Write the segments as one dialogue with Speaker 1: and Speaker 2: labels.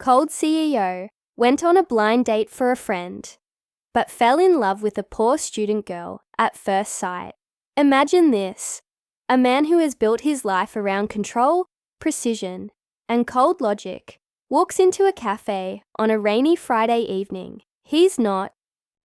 Speaker 1: cold CEO, went on a blind date for a friend, but fell in love with a poor student girl at first sight. Imagine this: a man who has built his life around control, precision, and cold logic walks into a cafe on a rainy Friday evening. He's not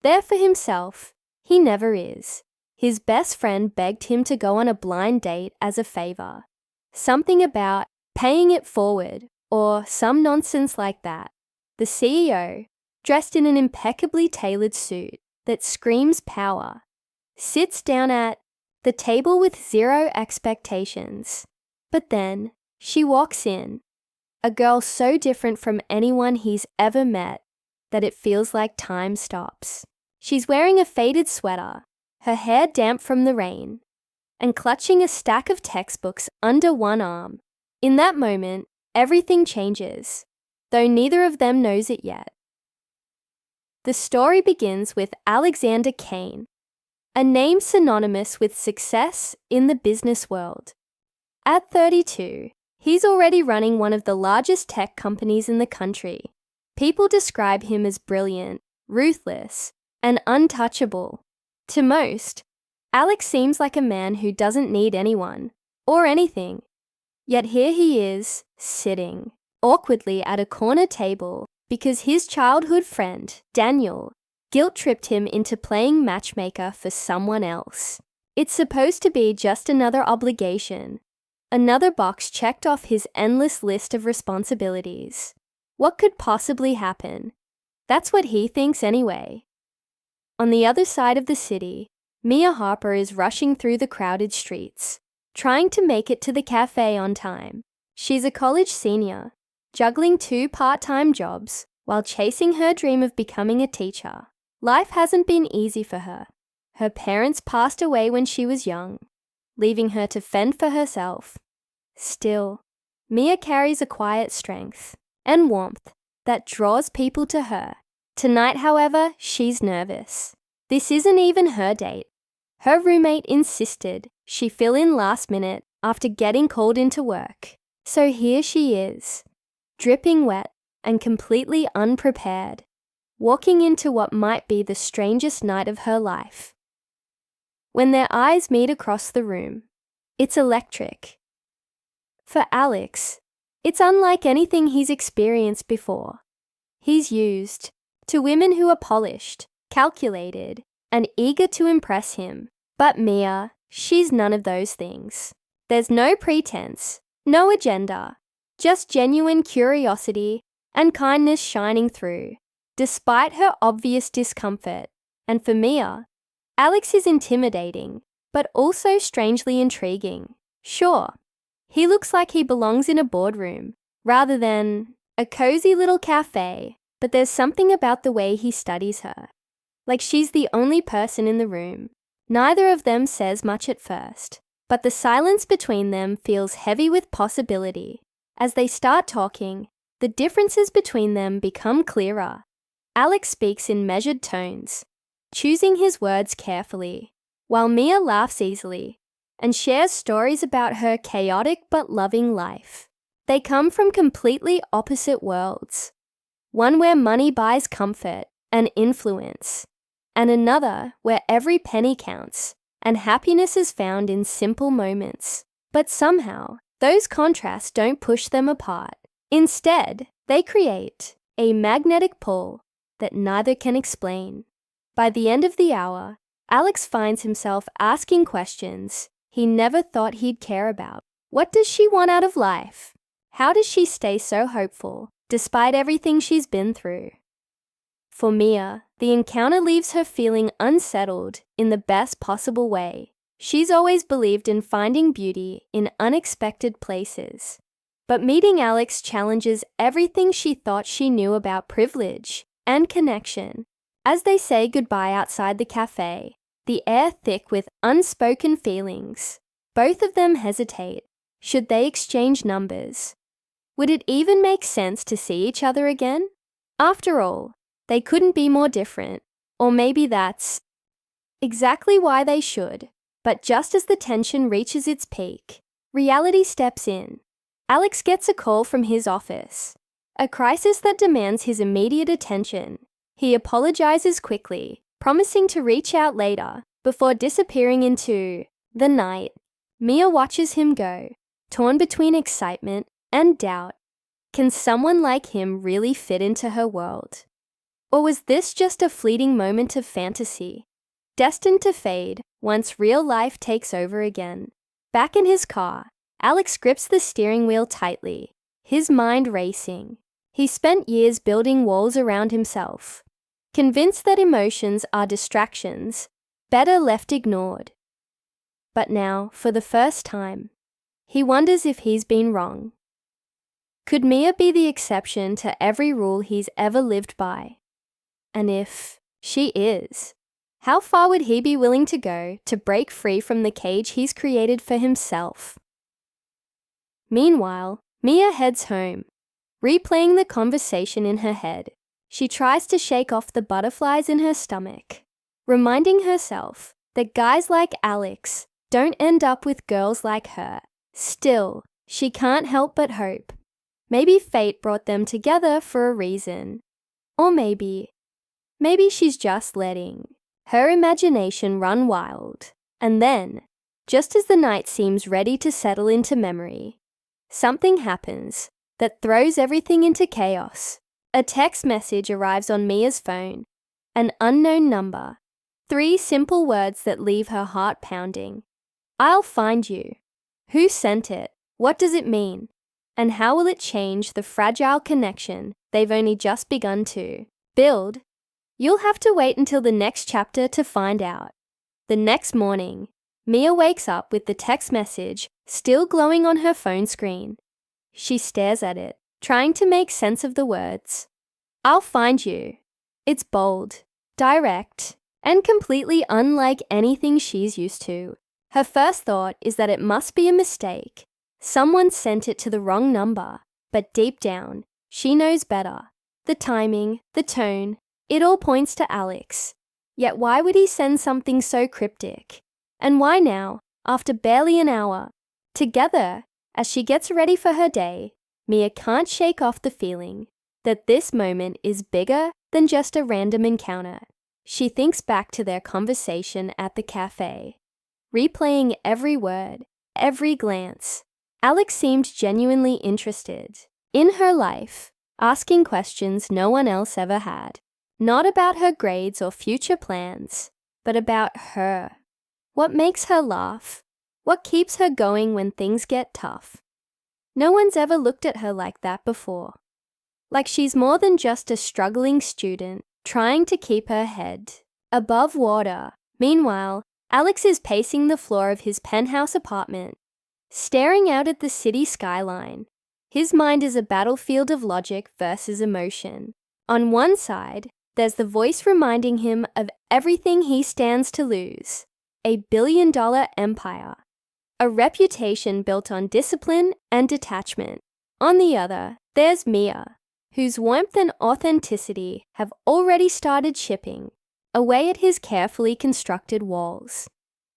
Speaker 1: there for himself. He never is. His best friend begged him to go on a blind date as a favor. Something about paying it forward or some nonsense like that. The CEO, dressed in an impeccably tailored suit that screams power, sits down at the table with zero expectations. But then she walks in, a girl so different from anyone he's ever met that it feels like time stops. She's wearing a faded sweater, her hair damp from the rain, and clutching a stack of textbooks under one arm. In that moment, everything changes, though neither of them knows it yet. The story begins with Alexander Kane, a name synonymous with success in the business world. At 32, he's already running one of the largest tech companies in the country. People describe him as brilliant, ruthless, and untouchable. To most, Alex seems like a man who doesn't need anyone or anything. Yet here he is, sitting awkwardly at a corner table because his childhood friend, Daniel, guilt-tripped him into playing matchmaker for someone else. It's supposed to be just another obligation, another box checked off his endless list of responsibilities. What could possibly happen? That's what he thinks anyway. On the other side of the city, Mia Harper is rushing through the crowded streets, trying to make it to the cafe on time. She's a college senior, juggling 2 part-time jobs while chasing her dream of becoming a teacher. Life hasn't been easy for her. Her parents passed away when she was young, leaving her to fend for herself. Still, Mia carries a quiet strength and warmth that draws people to her. Tonight, however, she's nervous. This isn't even her date. Her roommate insisted she fill in last minute after getting called into work. So here she is, dripping wet and completely unprepared, walking into what might be the strangest night of her life. When their eyes meet across the room, it's electric. For Alex, it's unlike anything he's experienced before. He's used to women who are polished, calculated, and eager to impress him. But Mia, she's none of those things. There's no pretense, no agenda, just genuine curiosity and kindness shining through, despite her obvious discomfort. And for Mia, Alex is intimidating, but also strangely intriguing. Sure, he looks like he belongs in a boardroom rather than a cozy little cafe, but there's something about the way he studies her. Like she's the only person in the room. Neither of them says much at first, but the silence between them feels heavy with possibility. As they start talking, the differences between them become clearer. Alex speaks in measured tones, choosing his words carefully, while Mia laughs easily and shares stories about her chaotic but loving life. They come from completely opposite worlds, one where money buys comfort and influence, and another where every penny counts and happiness is found in simple moments. But somehow, those contrasts don't push them apart. Instead, they create a magnetic pull that neither can explain. By the end of the hour, Alex finds himself asking questions he never thought he'd care about. What does she want out of life? How does she stay so hopeful, despite everything she's been through? For Mia, the encounter leaves her feeling unsettled in the best possible way. She's always believed in finding beauty in unexpected places. But meeting Alex challenges everything she thought she knew about privilege and connection. As they say goodbye outside the cafe, the air thick with unspoken feelings, both of them hesitate. Should they exchange numbers? Would it even make sense to see each other again? After all, they couldn't be more different, or maybe that's exactly why they should. But just as the tension reaches its peak, reality steps in. Alex gets a call from his office. a crisis that demands his immediate attention. He apologizes quickly, promising to reach out later, before disappearing into the night. Mia watches him go, torn between excitement and doubt. Can someone like him really fit into her world? Or was this just a fleeting moment of fantasy, destined to fade once real life takes over again? Back in his car, Alex grips the steering wheel tightly, his mind racing. He spent years building walls around himself, convinced that emotions are distractions, better left ignored. But now, for the first time, he wonders if he's been wrong. Could Mia be the exception to every rule he's ever lived by? And if she is, how far would he be willing to go to break free from the cage he's created for himself? Meanwhile, Mia heads home, replaying the conversation in her head. She tries to shake off the butterflies in her stomach, reminding herself that guys like Alex don't end up with girls like her. Still, she can't help but hope. Maybe fate brought them together for a reason. Or maybe she's just letting her imagination run wild. And then, just as the night seems ready to settle into memory, something happens that throws everything into chaos. A text message arrives on Mia's phone, an unknown number. 3 simple words that leave her heart pounding. I'll find you. Who sent it? What does it mean? And how will it change the fragile connection they've only just begun to build? You'll have to wait until the next chapter to find out. The next morning, Mia wakes up with the text message still glowing on her phone screen. She stares at it, trying to make sense of the words. I'll find you. It's bold, direct, and completely unlike anything she's used to. Her first thought is that it must be a mistake. Someone sent it to the wrong number, but deep down, she knows better. The timing, the tone, it all points to Alex. Yet why would he send something so cryptic? And why now, after barely an hour? Together, as she gets ready for her day, Mia can't shake off the feeling that this moment is bigger than just a random encounter. She thinks back to their conversation at the cafe, replaying every word, every glance. Alex seemed genuinely interested in her life, asking questions no one else ever had. Not about her grades or future plans, but about her. What makes her laugh? What keeps her going when things get tough? No one's ever looked at her like that before. Like she's more than just a struggling student trying to keep her head above water. Meanwhile, Alex is pacing the floor of his penthouse apartment, staring out at the city skyline. His mind is a battlefield of logic versus emotion. On one side, there's the voice reminding him of everything he stands to lose. A billion-dollar empire. A reputation built on discipline and detachment. On the other, there's Mia, whose warmth and authenticity have already started chipping away at his carefully constructed walls.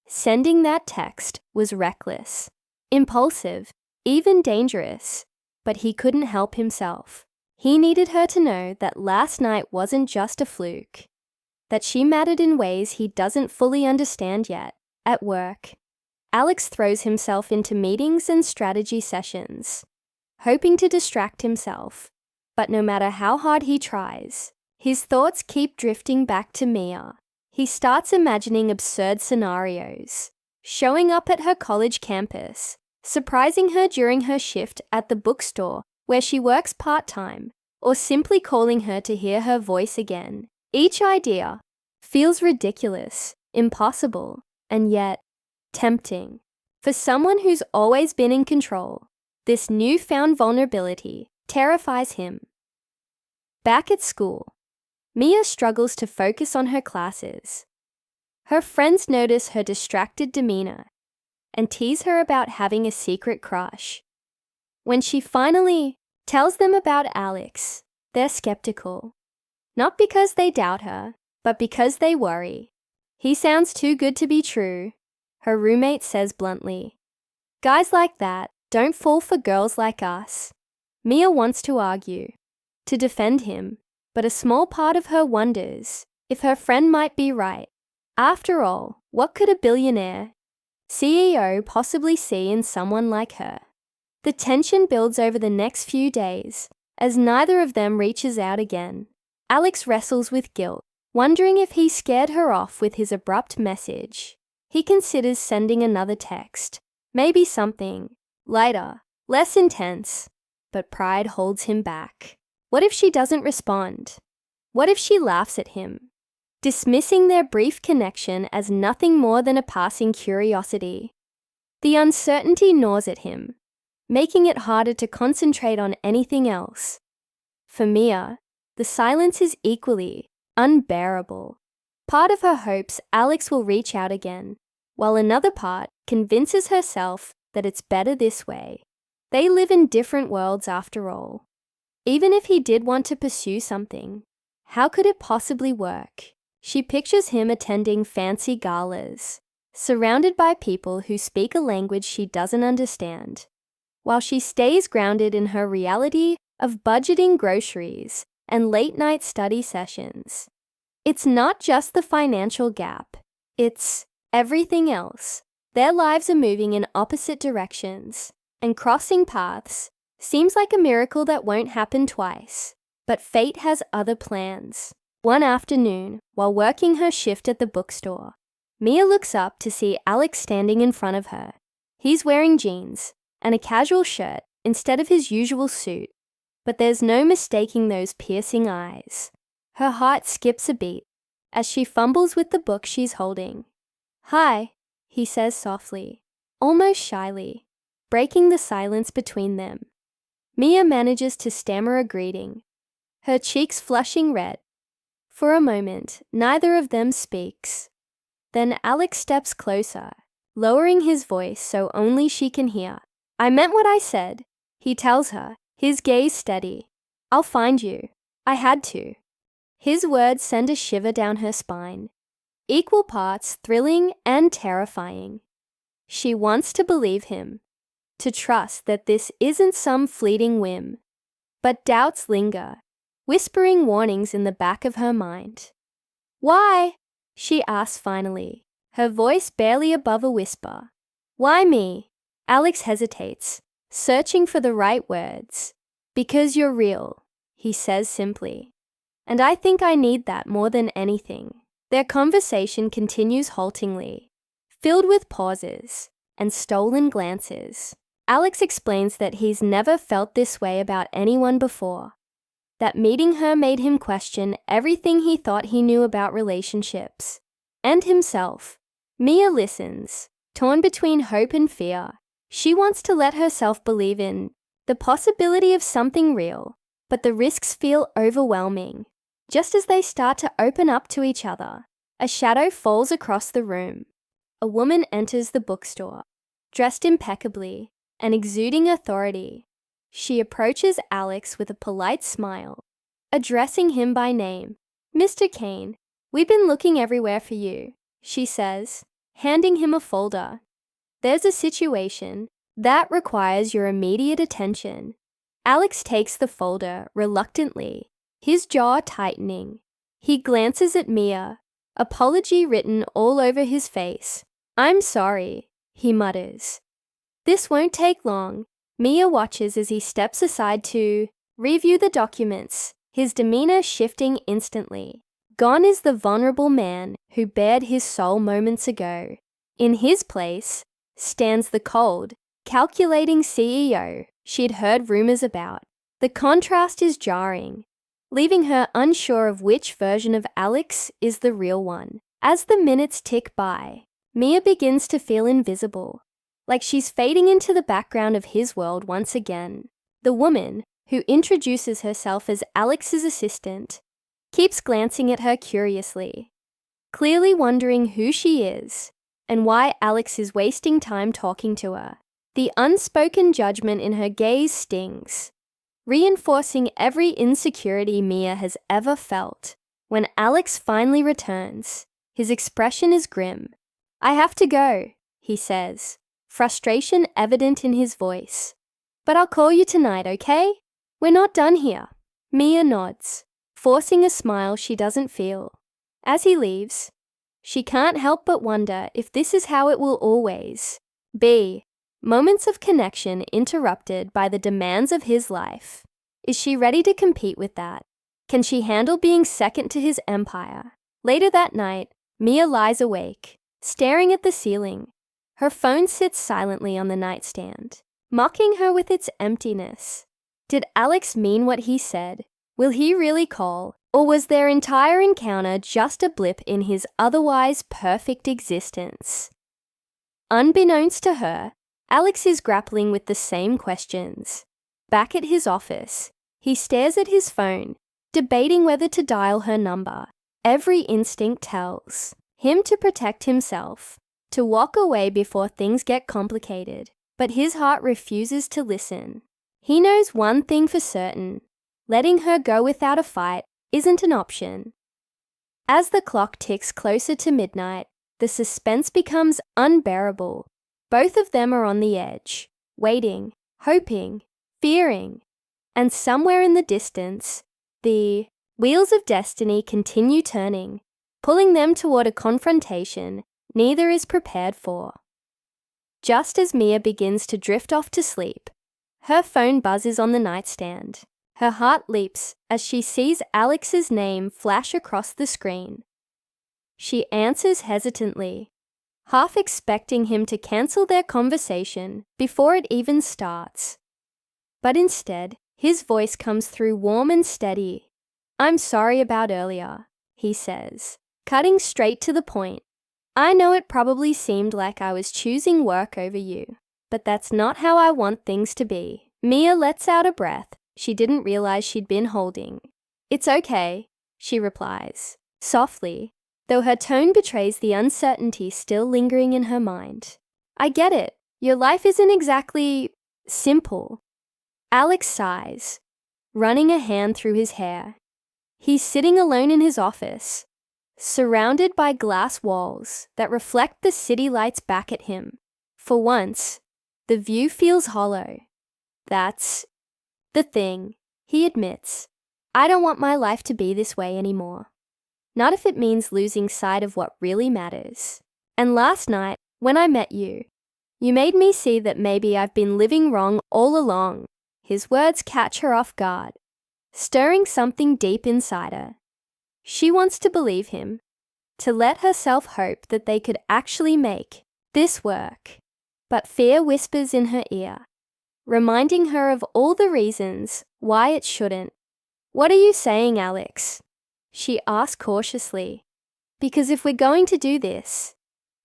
Speaker 1: Sending that text was reckless, impulsive, even dangerous, but he couldn't help himself. He needed her to know that last night wasn't just a fluke, that she mattered in ways he doesn't fully understand yet. At work, Alex throws himself into meetings and strategy sessions, hoping to distract himself. But no matter how hard he tries, his thoughts keep drifting back to Mia. He starts imagining absurd scenarios, showing up at her college campus, surprising her during her shift at the bookstore where she works part-time, or simply calling her to hear her voice again. Each idea feels ridiculous, impossible, and yet tempting. For someone who's always been in control, this newfound vulnerability terrifies him. Back at school, Mia struggles to focus on her classes. Her friends notice her distracted demeanor and tease her about having a secret crush. When she finally tells them about Alex, they're skeptical. Not because they doubt her, but because they worry. He sounds too good to be true, her roommate says bluntly. Guys like that don't fall for girls like us. Mia wants to argue, to defend him, but a small part of her wonders if her friend might be right. After all, what could a billionaire CEO possibly see in someone like her? The tension builds over the next few days as neither of them reaches out again. Alex wrestles with guilt, wondering if he scared her off with his abrupt message. He considers sending another text, maybe something lighter, less intense, but pride holds him back. What if she doesn't respond? What if she laughs at him, dismissing their brief connection as nothing more than a passing curiosity? The uncertainty gnaws at him, making it harder to concentrate on anything else. For Mia, the silence is equally unbearable. Part of her hopes Alex will reach out again, while another part convinces herself that it's better this way. They live in different worlds after all. Even if he did want to pursue something, how could it possibly work? She pictures him attending fancy galas, surrounded by people who speak a language she doesn't understand, while she stays grounded in her reality of budgeting groceries and late-night study sessions. It's not just the financial gap, it's everything else. Their lives are moving in opposite directions, and crossing paths seems like a miracle that won't happen twice. But fate has other plans. One afternoon, while working her shift at the bookstore, Mia looks up to see Alex standing in front of her. He's wearing jeans and a casual shirt instead of his usual suit, but there's no mistaking those piercing eyes. Her heart skips a beat as she fumbles with the book she's holding. "Hi," he says softly, almost shyly, breaking the silence between them. Mia manages to stammer a greeting, her cheeks flushing red. For a moment, neither of them speaks. Then Alex steps closer, lowering his voice so only she can hear. "I meant what I said," he tells her, his gaze steady. "I'll find you. I had to." His words send a shiver down her spine, equal parts thrilling and terrifying. She wants to believe him, to trust that this isn't some fleeting whim. But doubts linger, whispering warnings in the back of her mind. "Why?" she asks finally, her voice barely above a whisper. "Why me?" Alex hesitates, searching for the right words. "Because you're real," he says simply. "And I think I need that more than anything." Their conversation continues haltingly, filled with pauses and stolen glances. Alex explains that he's never felt this way about anyone before, that meeting her made him question everything he thought he knew about relationships and himself. Mia listens, torn between hope and fear. She wants to let herself believe in the possibility of something real, but the risks feel overwhelming. Just as they start to open up to each other, a shadow falls across the room. A woman enters the bookstore, dressed impeccably and exuding authority. She approaches Alex with a polite smile, addressing him by name. "Mr. Kane, we've been looking everywhere for you," she says, handing him a folder. "There's a situation that requires your immediate attention." Alex takes the folder reluctantly, his jaw tightening. He glances at Mia, apology written all over his face. "I'm sorry," he mutters. "This won't take long." Mia watches as he steps aside to review the documents, his demeanor shifting instantly. Gone is the vulnerable man who bared his soul moments ago. In his place stands the cold, calculating CEO she'd heard rumors about. The contrast is jarring, leaving her unsure of which version of Alex is the real one. As the minutes tick by, Mia begins to feel invisible, like she's fading into the background of his world once again. The woman, who introduces herself as Alex's assistant, keeps glancing at her curiously, clearly wondering who she is and why Alex is wasting time talking to her. The unspoken judgment in her gaze stings, reinforcing every insecurity Mia has ever felt. When Alex finally returns, his expression is grim. "I have to go," he says, frustration evident in his voice. "But I'll call you tonight, okay? We're not done here." Mia nods, forcing a smile she doesn't feel. As he leaves, she can't help but wonder if this is how it will always be. Moments of connection interrupted by the demands of his life. Is she ready to compete with that? Can she handle being second to his empire? Later that night, Mia lies awake, staring at the ceiling. Her phone sits silently on the nightstand, mocking her with its emptiness. Did Alex mean what he said? Will he really call? Or was their entire encounter just a blip in his otherwise perfect existence? Unbeknownst to her, Alex is grappling with the same questions. Back at his office, he stares at his phone, debating whether to dial her number. Every instinct tells him to protect himself, to walk away before things get complicated, but his heart refuses to listen. He knows one thing for certain: letting her go without a fight isn't an option. As the clock ticks closer to midnight, the suspense becomes unbearable. Both of them are on the edge, waiting, hoping, fearing. And somewhere in the distance, the wheels of destiny continue turning, pulling them toward a confrontation neither is prepared for. Just as Mia begins to drift off to sleep, her phone buzzes on the nightstand. Her heart leaps as she sees Alex's name flash across the screen. She answers hesitantly, half expecting him to cancel their conversation before it even starts. But instead, his voice comes through warm and steady. "I'm sorry about earlier," he says, cutting straight to the point. "I know it probably seemed like I was choosing work over you, but that's not how I want things to be." Mia lets out a breath she didn't realize she'd been holding. "It's okay," she replies, softly, though her tone betrays the uncertainty still lingering in her mind. "I get it. Your life isn't exactly simple." Alex sighs, running a hand through his hair. He's sitting alone in his office, surrounded by glass walls that reflect the city lights back at him. For once, the view feels hollow. "That's the thing," he admits. "I don't want my life to be this way anymore. Not if it means losing sight of what really matters. And last night, when I met you, you made me see that maybe I've been living wrong all along." His words catch her off guard, stirring something deep inside her. She wants to believe him, to let herself hope that they could actually make this work. But fear whispers in her ear, reminding her of all the reasons why it shouldn't. "What are you saying, Alex?" she asks cautiously. "Because if we're going to do this,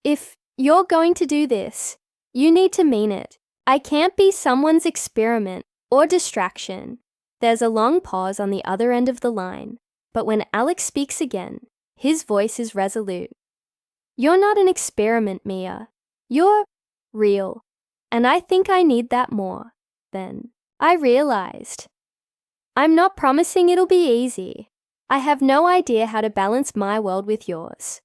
Speaker 1: if you're going to do this, you need to mean it. I can't be someone's experiment or distraction." There's a long pause on the other end of the line, but when Alex speaks again, his voice is resolute. "You're not an experiment, Mia. You're real. And I think I need that more than I realized. I'm not promising it'll be easy. I have no idea how to balance my world with yours.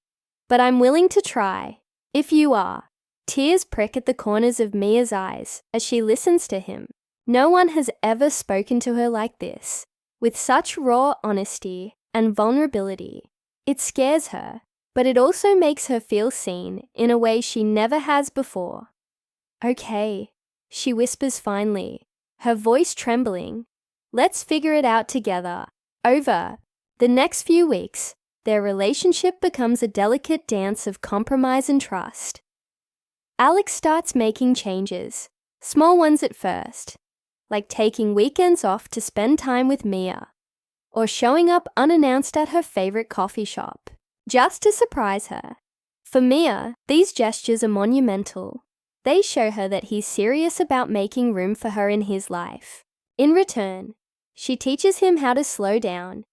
Speaker 1: But I'm willing to try, if you are." Tears prick at the corners of Mia's eyes as she listens to him. No one has ever spoken to her like this, with such raw honesty and vulnerability. It scares her, but it also makes her feel seen in a way she never has before. "Okay," she whispers finally, her voice trembling. "Let's figure it out together." Over the next few weeks, their relationship becomes a delicate dance of compromise and trust. Alex starts making changes, small ones at first, like taking weekends off to spend time with Mia, or showing up unannounced at her favorite coffee shop, just to surprise her. For Mia, these gestures are monumental. They show her that he's serious about making room for her in his life. In return, she teaches him how to slow down,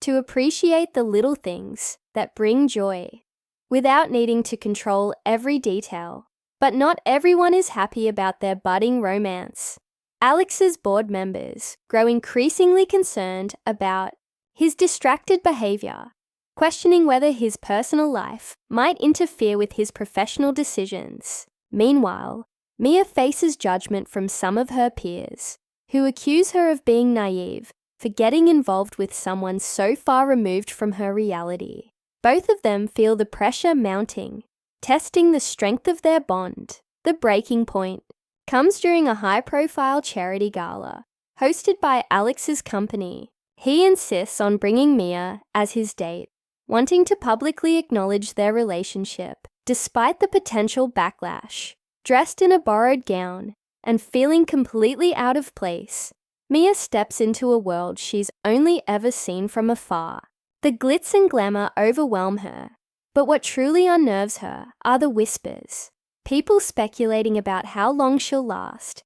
Speaker 1: to appreciate the little things that bring joy, without needing to control every detail. But not everyone is happy about their budding romance. Alex's board members grow increasingly concerned about his distracted behavior, questioning whether his personal life might interfere with his professional decisions. Meanwhile, Mia faces judgment from some of her peers, who accuse her of being naive for getting involved with someone so far removed from her reality. Both of them feel the pressure mounting, testing the strength of their bond. The breaking point comes during a high-profile charity gala hosted by Alex's company. He insists on bringing Mia as his date, wanting to publicly acknowledge their relationship, despite the potential backlash. Dressed in a borrowed gown and feeling completely out of place, Mia steps into a world she's only ever seen from afar. The glitz and glamour overwhelm her, but what truly unnerves her are the whispers. People speculating about how long she'll last,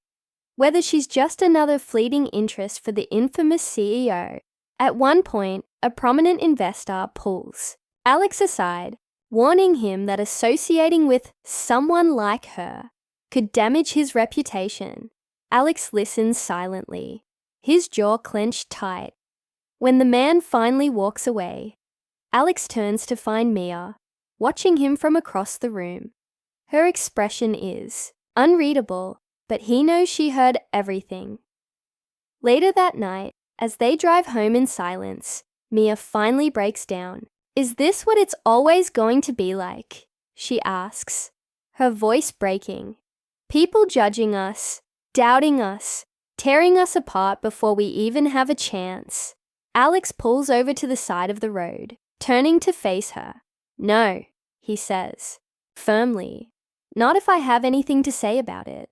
Speaker 1: whether she's just another fleeting interest for the infamous CEO. At one point, a prominent investor pulls Alex aside, warning him that associating with someone like her could damage his reputation. Alex listens silently, his jaw clenched tight. When the man finally walks away, Alex turns to find Mia, watching him from across the room. Her expression is unreadable, but he knows she heard everything. Later that night, as they drive home in silence, Mia finally breaks down. "Is this what it's always going to be like?" she asks, her voice breaking. "People judging us, doubting us, tearing us apart before we even have a chance." Alex pulls over to the side of the road, turning to face her. "No," he says, firmly. "Not if I have anything to say about it.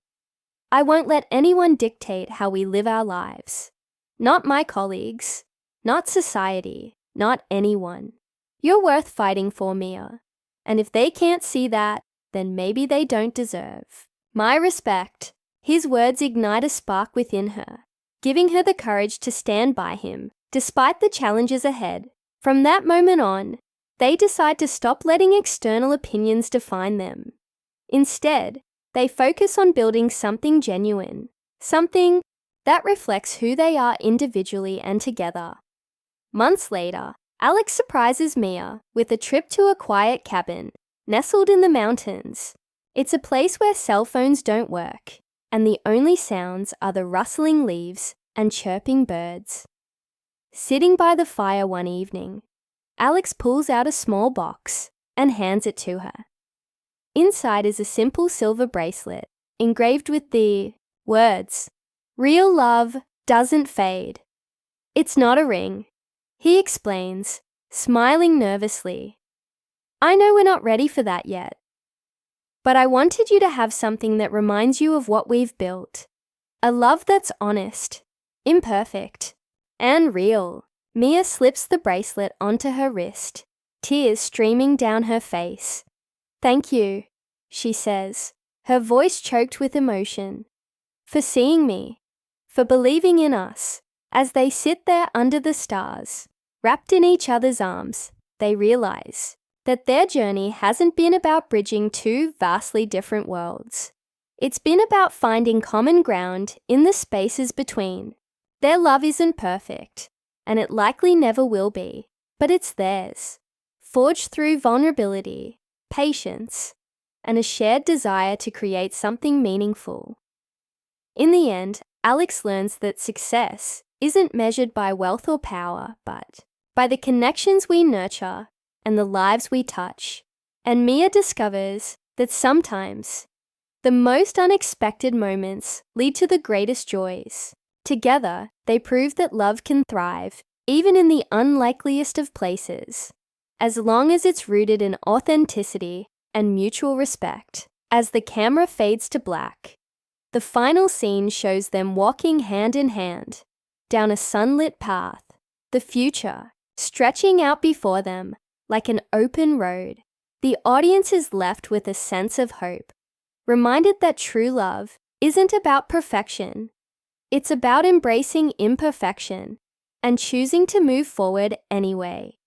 Speaker 1: I won't let anyone dictate how we live our lives. Not my colleagues, not society, not anyone. You're worth fighting for, Mia. And if they can't see that, then maybe they don't deserve my respect." His words ignite a spark within her, giving her the courage to stand by him, despite the challenges ahead. From that moment on, they decide to stop letting external opinions define them. Instead, they focus on building something genuine, something that reflects who they are individually and together. Months later, Alex surprises Mia with a trip to a quiet cabin nestled in the mountains. It's a place where cell phones don't work, and the only sounds are the rustling leaves and chirping birds. Sitting by the fire one evening, Alex pulls out a small box and hands it to her. Inside is a simple silver bracelet engraved with the words, "Real love doesn't fade." "It's not a ring," he explains, smiling nervously. "I know we're not ready for that yet. But I wanted you to have something that reminds you of what we've built. A love that's honest, imperfect, and real." Mia slips the bracelet onto her wrist, tears streaming down her face. "Thank you," she says, her voice choked with emotion, "for seeing me, for believing in us." As they sit there under the stars, wrapped in each other's arms, they realize that their journey hasn't been about bridging two vastly different worlds. It's been about finding common ground in the spaces between. Their love isn't perfect, and it likely never will be, but it's theirs, forged through vulnerability, patience, and a shared desire to create something meaningful. In the end, Alex learns that success isn't measured by wealth or power, but by the connections we nurture and the lives we touch. And Mia discovers that sometimes the most unexpected moments lead to the greatest joys. Together, they prove that love can thrive even in the unlikeliest of places, as long as it's rooted in authenticity and mutual respect. As the camera fades to black, the final scene shows them walking hand in hand down a sunlit path, the future stretching out before them like an open road. The audience is left with a sense of hope, reminded that true love isn't about perfection. It's about embracing imperfection and choosing to move forward anyway.